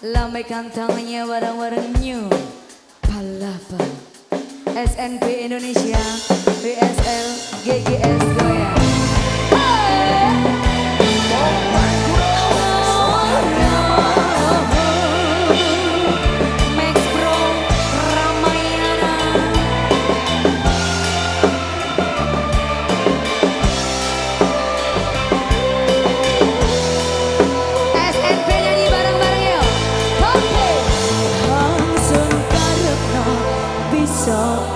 Lambaikan tangannya bareng-bareng New Palapa SNP Indonesia BSL GGS Goyang.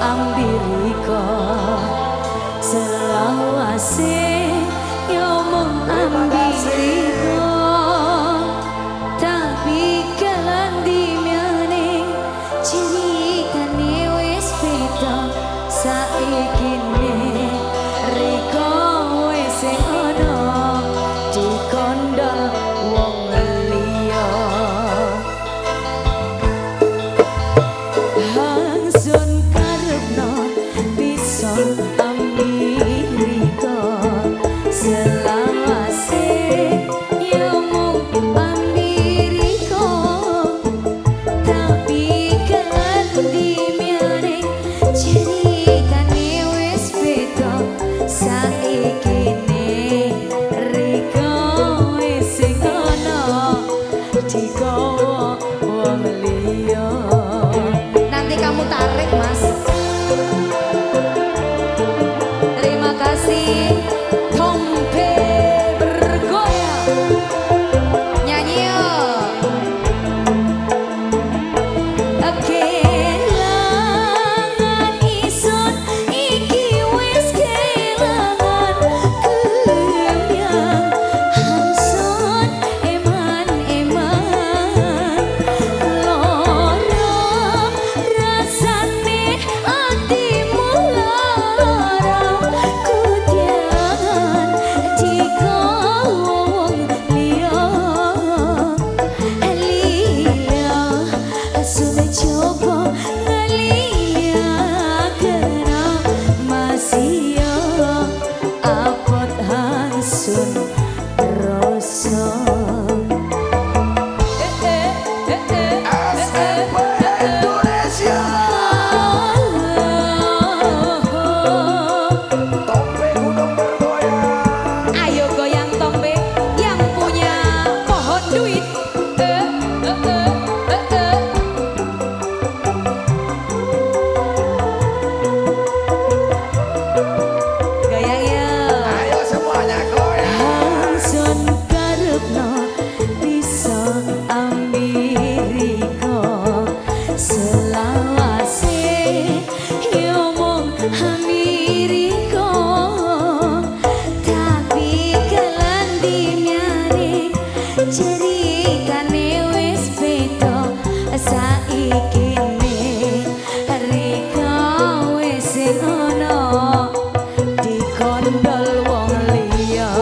Ambiriko selawase yo mong ambiriko tapi kalan di miane ceritane wis beda saikine riko wis ono dikondol wong liya hangsun Amerika selawase yo mung Amerika tapi kan di miane ceritane wis beda saikine riko wis ono digawa wong liya. Nanti kamu tarik mas. Terima kasih Tompe bergoyang nyanyi yuk. Kelangan isun iki wis kelangan kemyang hanson eman-eman loro rasane atimu ceritane wis beda saikine riko wis ono dikondol wong liya.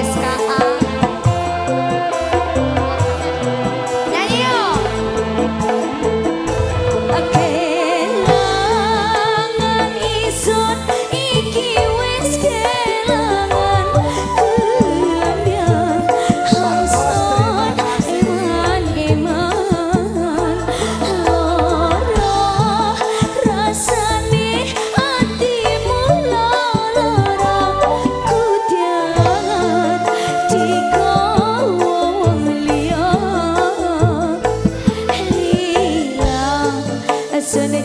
SKA nyanyi yuk.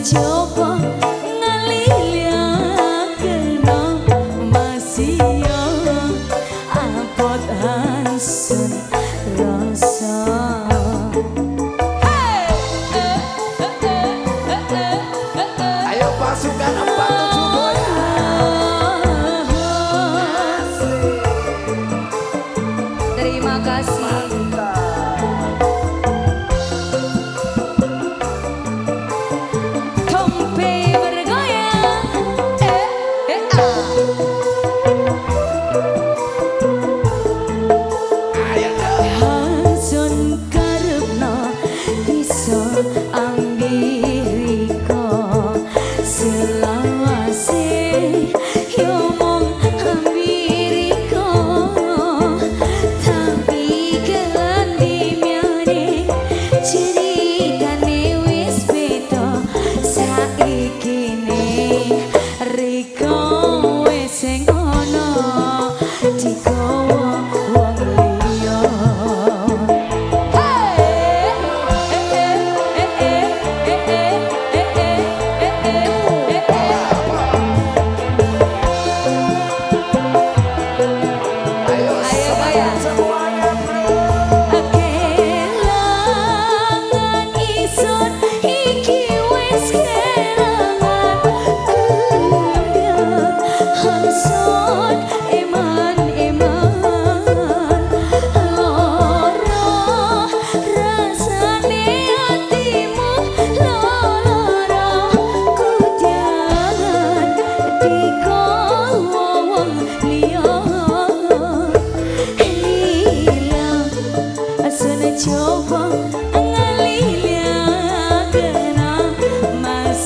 Coba ngaliliakeun masih yo apot hansun rasa. Ayo pasukan 47 goyang. Terima kasih. Tompe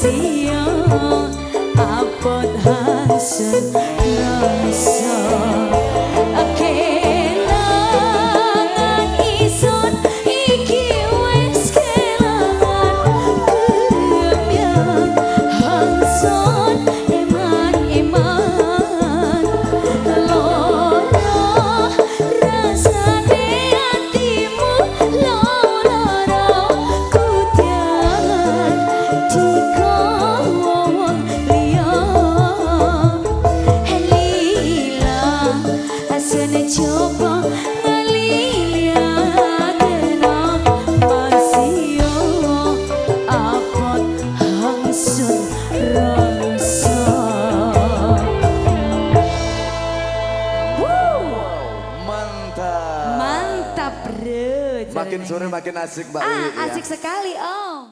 manusia apot hasil rasa kelangan ison iki wes kelangan kemyan hangson eman-eman loro rasane atimu loro kudian dikawon liya helila asane coba ngaliliatena masio apot hangsun rasa. Mantap. Mantap bro. Makin sore makin asik Mbak Wi. Asik sekali. Oh.